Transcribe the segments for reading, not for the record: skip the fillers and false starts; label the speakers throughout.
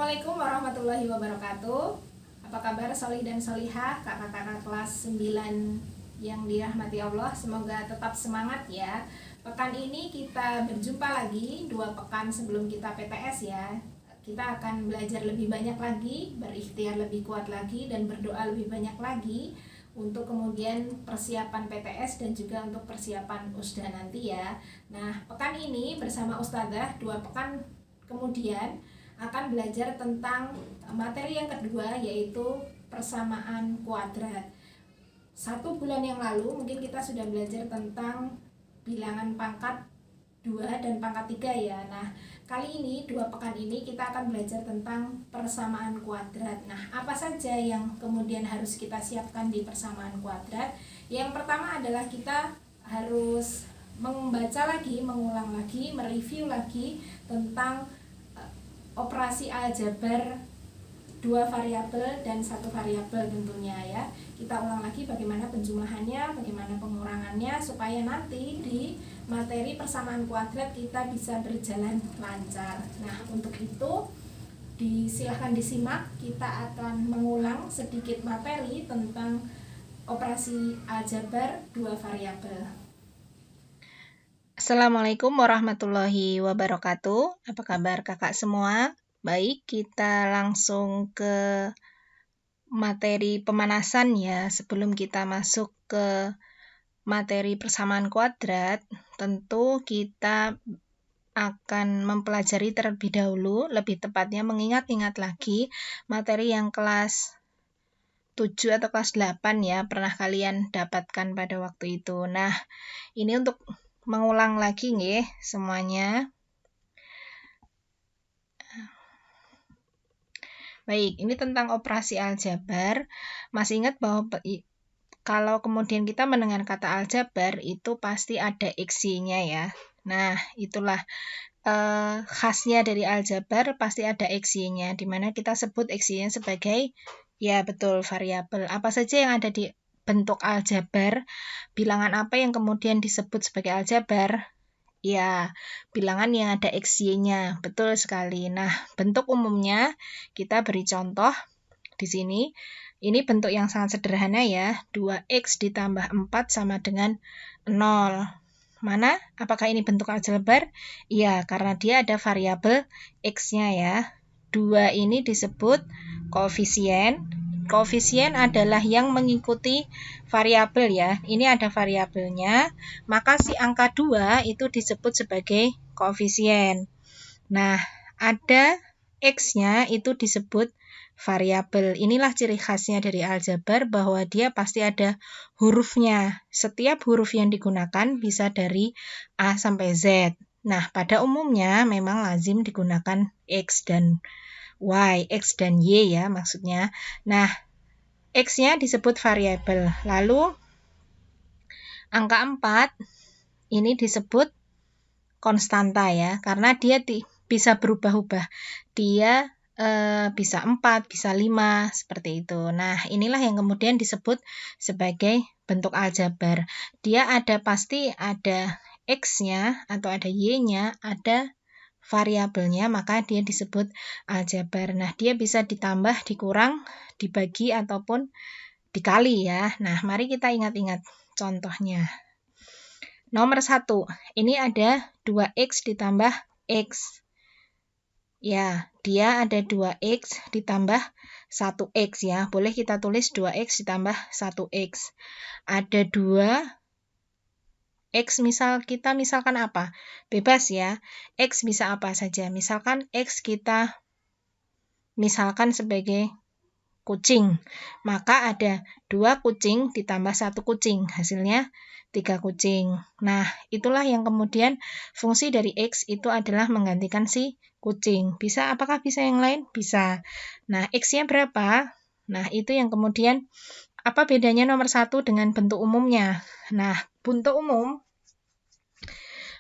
Speaker 1: Assalamualaikum warahmatullahi wabarakatuh. Apa kabar solih dan solihah kakak-kakak kelas 9 yang dirahmati Allah. Semoga tetap semangat ya. Pekan ini kita berjumpa lagi 2 pekan sebelum kita PTS ya. Kita akan belajar lebih banyak lagi, berikhtiar lebih kuat lagi, dan berdoa lebih banyak lagi untuk kemudian persiapan PTS dan juga untuk persiapan USDA nanti ya. Nah, pekan ini bersama Ustadzah 2 pekan kemudian akan belajar tentang materi yang kedua, yaitu persamaan kuadrat. 1 bulan yang lalu mungkin kita sudah belajar tentang bilangan pangkat 2 dan pangkat 3 ya. Nah, kali ini 2 pekan ini kita akan belajar tentang persamaan kuadrat. Nah, apa saja yang kemudian harus kita siapkan di persamaan kuadrat? Yang pertama adalah kita harus membaca lagi, mengulang lagi, mereview lagi tentang operasi aljabar 2 variabel dan 1 variabel tentunya ya. Kita ulang lagi bagaimana penjumlahannya, bagaimana pengurangannya, supaya nanti di materi persamaan kuadrat kita bisa berjalan lancar. Nah, untuk itu silahkan disimak, kita akan mengulang sedikit materi tentang operasi aljabar 2 variabel.
Speaker 2: Assalamualaikum warahmatullahi wabarakatuh. Apa kabar kakak semua? Baik, kita langsung ke materi pemanasan ya. Sebelum kita masuk ke materi persamaan kuadrat, tentu kita akan mempelajari terlebih dahulu, lebih tepatnya mengingat-ingat lagi materi yang kelas 7 atau kelas 8 ya, pernah kalian dapatkan pada waktu itu. Nah, ini untuk mengulang lagi nih semuanya. Baik, ini tentang operasi aljabar. Masih ingat bahwa kalau kemudian kita mendengar kata aljabar itu pasti ada X-nya ya. Nah, itulah khasnya dari aljabar, pasti ada X-nya, di mana kita sebut X-nya sebagai, ya betul, variabel. Apa saja yang ada di bentuk aljabar, bilangan apa yang kemudian disebut sebagai aljabar? Ya, bilangan yang ada X-nya, betul sekali. Nah, bentuk umumnya kita beri contoh di sini. Ini bentuk yang sangat sederhana ya, 2X ditambah 4 sama dengan 0. Mana? Apakah ini bentuk aljabar? Iya, karena dia ada variabel X-nya ya. 2 ini disebut koefisien. Koefisien adalah yang mengikuti variabel ya. Ini ada variabelnya, maka si angka 2 itu disebut sebagai koefisien. Nah, ada X-nya itu disebut variabel. Inilah ciri khasnya dari aljabar, bahwa dia pasti ada hurufnya. Setiap huruf yang digunakan bisa dari A sampai Z. Nah, pada umumnya memang lazim digunakan X dan Y, X dan Y ya maksudnya. Nah, X-nya disebut variabel. Lalu, angka 4 ini disebut konstanta ya, karena dia bisa berubah-ubah. Dia bisa 4, bisa 5, seperti itu. Nah, inilah yang kemudian disebut sebagai bentuk aljabar. Dia pasti ada X-nya atau ada Y-nya, ada variabelnya, maka dia disebut aljabar. Nah, dia bisa ditambah, dikurang, dibagi, ataupun dikali ya. Nah, mari kita ingat-ingat contohnya. Nomor 1, ini ada 2X ditambah X. Ya, dia ada 2X ditambah 1X ya. Boleh kita tulis 2X ditambah 1X. Ada 2 X misalkan apa? Bebas ya. X bisa apa saja. Misalkan X kita misalkan sebagai kucing. Maka ada 2 kucing ditambah 1 kucing. Hasilnya 3 kucing. Nah, itulah yang kemudian fungsi dari X itu adalah menggantikan si kucing. Apakah bisa yang lain? Bisa. Nah, X-nya berapa? Nah, itu yang kemudian apa bedanya nomor 1 dengan bentuk umumnya? Nah, bentuk umum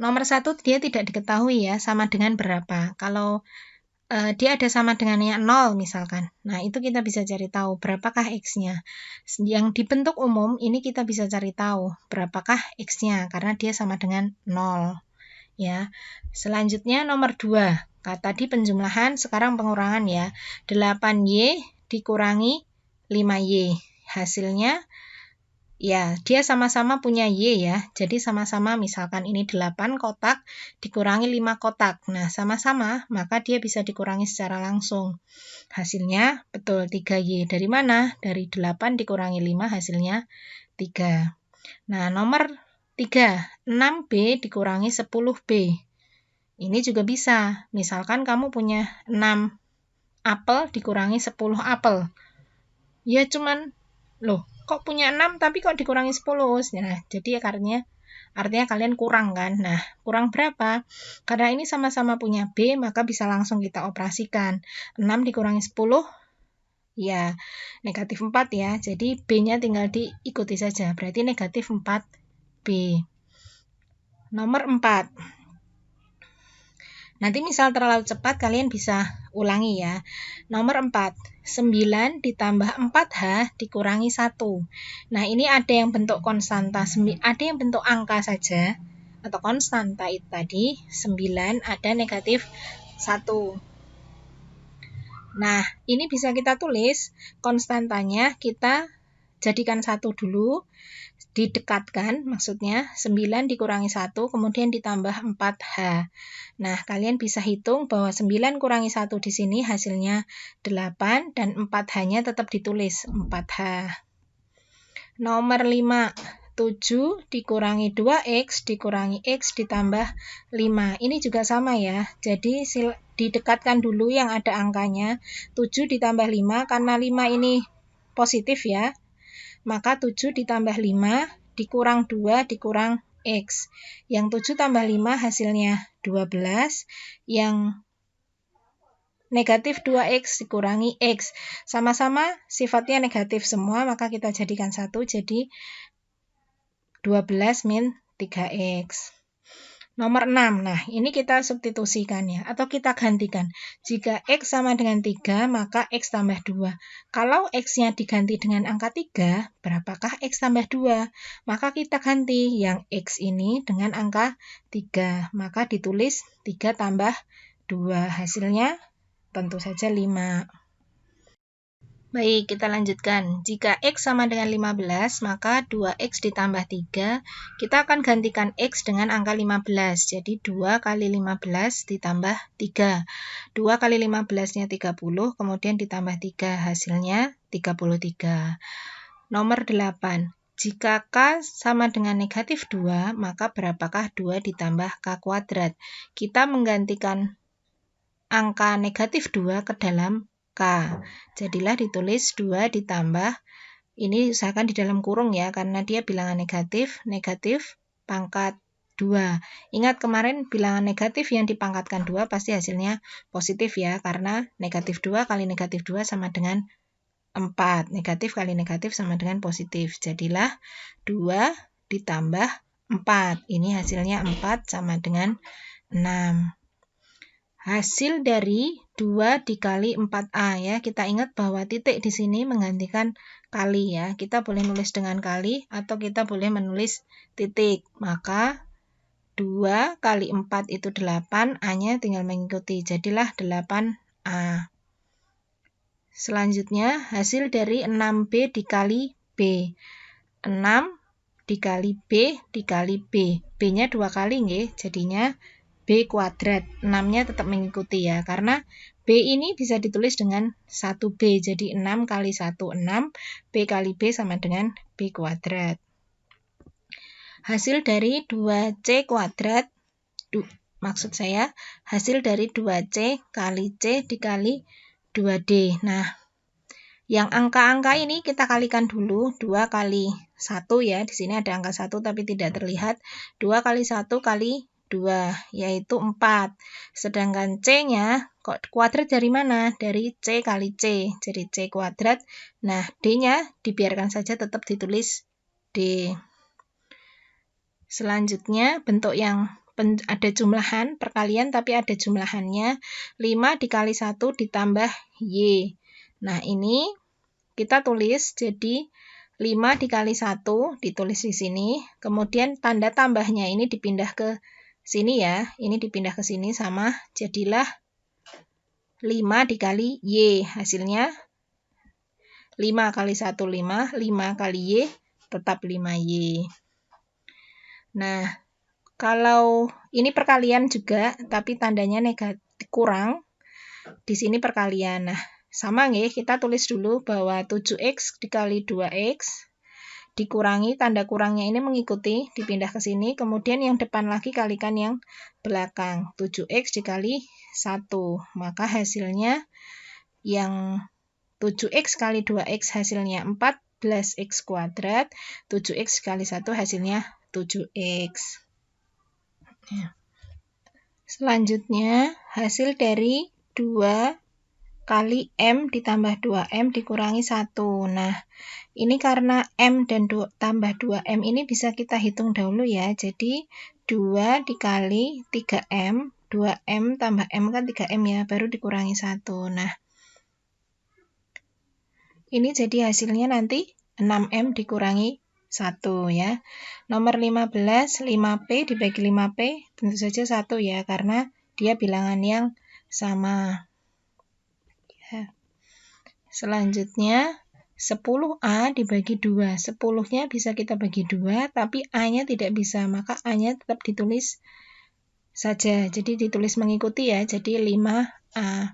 Speaker 2: nomor 1 dia tidak diketahui ya, sama dengan berapa. Kalau dia ada sama dengannya 0 misalkan. Nah, itu kita bisa cari tahu berapakah X-nya. Yang di bentuk umum ini kita bisa cari tahu berapakah X-nya karena dia sama dengan 0. Ya. Selanjutnya nomor 2. Tadi penjumlahan, sekarang pengurangan ya. 8Y dikurangi 5Y. Hasilnya, ya, dia sama-sama punya Y ya. Jadi sama-sama misalkan ini 8 kotak dikurangi 5 kotak. Nah, sama-sama, maka dia bisa dikurangi secara langsung. Hasilnya betul 3Y. Dari mana? Dari 8 dikurangi 5 hasilnya 3. Nah, nomor 3, 6B dikurangi 10B. Ini juga bisa. Misalkan kamu punya 6 apel dikurangi 10 apel. Ya cuman, loh, kok punya 6 tapi kok dikurangi 10? Nah, jadi artinya kalian kurang kan? Nah, kurang berapa? Karena ini sama-sama punya B, maka bisa langsung kita operasikan. 6 dikurangi 10, ya negatif 4 ya. Jadi B-nya tinggal diikuti saja. Berarti negatif 4B. Nomor 4. Nanti misal terlalu cepat, kalian bisa ulangi ya. Nomor 4, 9 ditambah 4H dikurangi 1. Nah, ini ada yang bentuk konstanta, ada yang bentuk angka saja, atau konstanta itu tadi, 9 ada negatif 1. Nah, ini bisa kita tulis, konstantanya kita jadikan 1 dulu, didekatkan, maksudnya 9 dikurangi 1, kemudian ditambah 4H. Nah, kalian bisa hitung bahwa 9 kurangi 1 di sini hasilnya 8, dan 4H-nya tetap ditulis 4H. Nomor 5, 7 dikurangi 2X dikurangi X ditambah 5. Ini juga sama ya, jadi didekatkan dulu yang ada angkanya. 7 ditambah 5, karena 5 ini positif ya, maka 7 ditambah 5 dikurang 2 dikurang X. Yang 7 tambah 5 hasilnya 12. Yang negatif 2X dikurangi X. Sama-sama sifatnya negatif semua, maka kita jadikan 1, jadi 12 min 3X. Nomor 6, nah ini kita substitusikan ya, atau kita gantikan. Jika X sama dengan 3, maka X tambah 2. Kalau X-nya diganti dengan angka 3, berapakah X tambah 2? Maka kita ganti yang X ini dengan angka 3. Maka ditulis 3 tambah 2. Hasilnya tentu saja 5. Baik, kita lanjutkan. Jika X sama dengan 15, maka 2X ditambah 3, kita akan gantikan X dengan angka 15. Jadi 2 kali 15 ditambah 3. 2 kali 15-nya 30, kemudian ditambah 3, hasilnya 33. Nomor 8. Jika K sama dengan negatif 2, maka berapakah 2 ditambah K kuadrat? Kita menggantikan angka negatif 2 ke dalam K. Jadilah ditulis 2 ditambah, ini usahakan di dalam kurung ya, karena dia bilangan negatif, negatif pangkat 2. Ingat kemarin bilangan negatif yang dipangkatkan 2 pasti hasilnya positif ya, karena negatif 2 kali negatif 2 sama dengan 4. Negatif kali negatif sama dengan positif. Jadilah 2 ditambah 4. Ini hasilnya 4 sama dengan 6. Hasil dari 2 dikali 4A ya. Kita ingat bahwa titik di sini menggantikan kali ya. Kita boleh nulis dengan kali atau kita boleh menulis titik. Maka 2 kali 4 itu 8, A-nya tinggal mengikuti. Jadilah 8A. Selanjutnya hasil dari 6B dikali B. 6 dikali B dikali B. B-nya 2 kali nggih, jadinya B kuadrat. 6-nya tetap mengikuti ya, karena B ini bisa ditulis dengan 1B. Jadi 6 kali 1, 6. B kali B sama dengan B kuadrat. Hasil dari 2C kuadrat, maksud saya hasil dari 2C kali C dikali 2D. Nah, yang angka-angka ini kita kalikan dulu. 2 kali 1 ya, di sini ada angka 1 tapi tidak terlihat. 2 kali 1 kali 2, yaitu 4. Sedangkan C-nya kuadrat dari mana? Dari C kali C, jadi C kuadrat. Nah, D-nya dibiarkan saja tetap ditulis D. Selanjutnya, bentuk yang ada jumlahan, perkalian tapi ada jumlahannya. 5 dikali 1 ditambah Y. Nah, ini kita tulis jadi 5 dikali 1 ditulis di sini. Kemudian tanda tambahnya ini dipindah ke sini ya, ini dipindah ke sini sama, jadilah 5 dikali Y, hasilnya 5 kali 1, 5, 5 kali Y, tetap 5Y. Nah, kalau ini perkalian juga, tapi tandanya negatif kurang, di sini perkalian. Nah, sama nggih, kita tulis dulu bahwa 7X dikali 2X dikurangi, tanda kurangnya ini mengikuti, dipindah ke sini, kemudian yang depan lagi kalikan yang belakang. 7X dikali 1, maka hasilnya yang 7X kali 2X hasilnya 14X kuadrat, 7X kali 1 hasilnya 7X. Selanjutnya, hasil dari 2 kali M ditambah 2M dikurangi 1. Nah, ini karena M dan tambah 2M ini bisa kita hitung dahulu ya. Jadi, 2 dikali 3M, 2M tambah M kan 3M ya, baru dikurangi 1. Nah, ini jadi hasilnya nanti 6M dikurangi 1 ya. Nomor 15, 5P dibagi 5P, tentu saja 1 ya, karena dia bilangan yang sama. Ya. Selanjutnya, 10A dibagi 2. 10-nya bisa kita bagi 2, tapi A-nya tidak bisa, maka A-nya tetap ditulis saja. Jadi ditulis mengikuti ya, jadi 5A.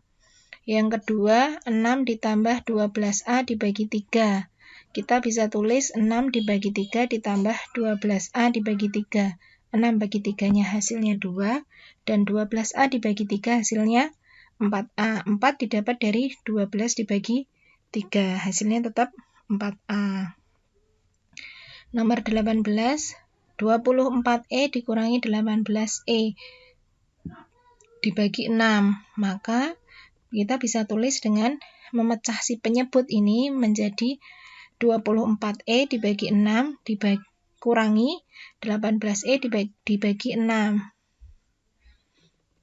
Speaker 2: Yang kedua, 6 ditambah 12A dibagi 3. Kita bisa tulis 6 dibagi 3 ditambah 12A dibagi 3. 6 bagi 3-nya hasilnya 2, dan 12A dibagi 3 hasilnya 4A. 4 didapat dari 12 dibagi 3, hasilnya tetap 4A. Nomor 18, 24E dikurangi 18E dibagi 6. Maka kita bisa tulis dengan memecah si penyebut ini menjadi 24E dibagi 6 dikurangi 18E dibagi 6.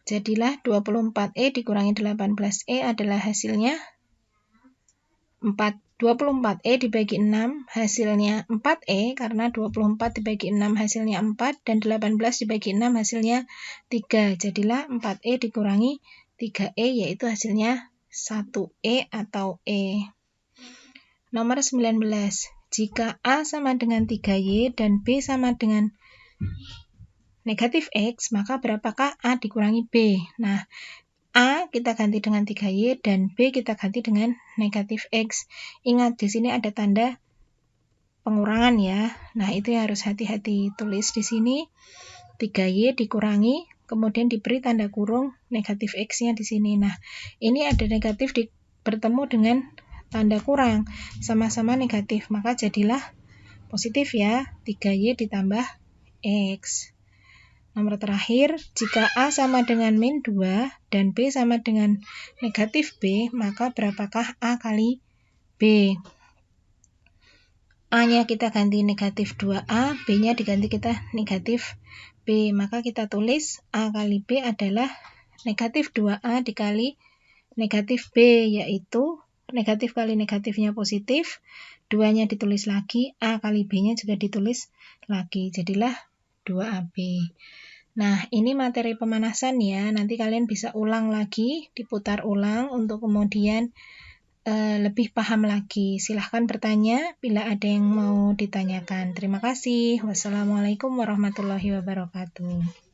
Speaker 2: Jadilah 24E dikurangi 18E adalah hasilnya 24E dibagi 6 hasilnya 4E, karena 24 dibagi 6 hasilnya 4, dan 18 dibagi 6 hasilnya 3. Jadilah 4E dikurangi 3E, yaitu hasilnya 1E atau E. Nomor 19. Jika A sama dengan 3Y dan B sama dengan negatif X, maka berapakah A dikurangi B? Nah, A kita ganti dengan 3Y dan B kita ganti dengan negatif X. Ingat, di sini ada tanda pengurangan ya. Nah, itu yang harus hati-hati tulis di sini. 3Y dikurangi, kemudian diberi tanda kurung negatif X-nya di sini. Nah, ini ada negatif bertemu dengan tanda kurang, sama-sama negatif, maka jadilah positif ya, 3Y ditambah X. Nomor terakhir, jika A sama dengan min 2 dan B sama dengan negatif B, maka berapakah A kali B? A-nya kita ganti negatif 2A, B-nya diganti kita negatif B, maka kita tulis A kali B adalah negatif 2A dikali negatif B, yaitu negatif kali negatifnya positif, 2-nya ditulis lagi, A kali B-nya juga ditulis lagi, jadilah 2AB. Nah, ini materi pemanasan ya, nanti kalian bisa ulang lagi, diputar ulang untuk kemudian lebih paham lagi. Silahkan bertanya bila ada yang mau ditanyakan. Terima kasih. Wassalamualaikum warahmatullahi wabarakatuh.